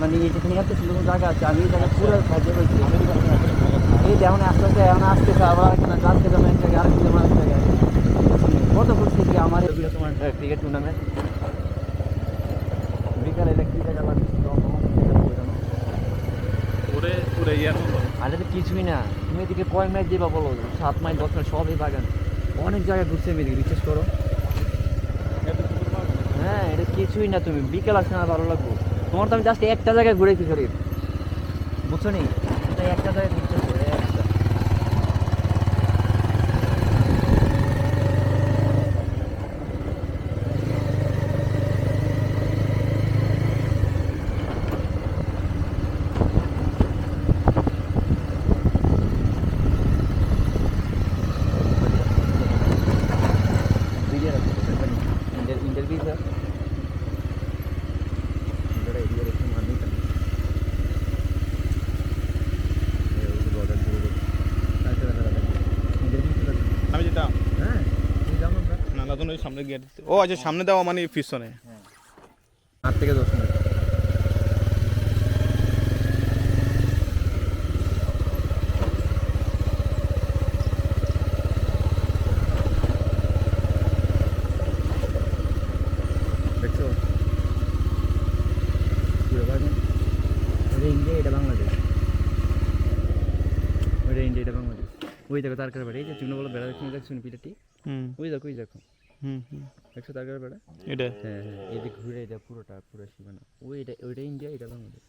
মানে যেখানে এত সুন্দর জায়গা আছে আমি এই জায়গা পুরো সাহায্য করছি এই যেমন আস্তে আস্তে এখন আসতেছে আবার এখানে যাচ্ছে যেমন এক জায়গায় আরেক যেমন এক জায়গায় কত করছি কি আমার এগুলো তোমার ক্রিকেট টুর্নামেন্ট বিকালে এটা কী জায়গা লাগছে পুরে ইয়ার মতো আরে তো কিছুই না তুমি এদিকে কয় ম্যাচ দিবা বলো 7 মাইল 10 মাইল সবই বাগান অনেক জায়গায় ঘুরছে আমি এদিকে বিশ্বাস করো হ্যাঁ এটা কিছুই না তুমি বিকেল আসলে না ভালো লাগবে তোমার তো আমি জাস্ট একটা জায়গায় ঘুরেছি শরীর বুঝছো নি তাই একটা জায়গায় ঘুরতেছে একটা इंटरव्यू सर जरा एरिया रेखा मारनी था ये वो बॉर्डर से इंटरव्यू सर আমি যেতাম হ্যাঁ তুই যাও আমরা না লাদন ওই সামনে গিয়ে ও আচ্ছা সামনে দেওয়া মানে পিছনে হ্যাঁ 8 থেকে 10 মিনিট দেখছো পুরো বাগান ওটা ইন্ডিয়া এটা বাংলাদেশ ওইটা ইন্ডিয়া এটা বাংলাদেশ ওই দেখো তারকার বেড়া এই যে চুনো বলো বেড়া দেখছো পিটাটি ওই দেখো দেখছো তারকার বেড়া এটা হ্যাঁ হ্যাঁ এদিকে ঘুরে এটা পুরোটা পুরো সীমানা ওইটা ইন্ডিয়া এটা বাংলাদেশ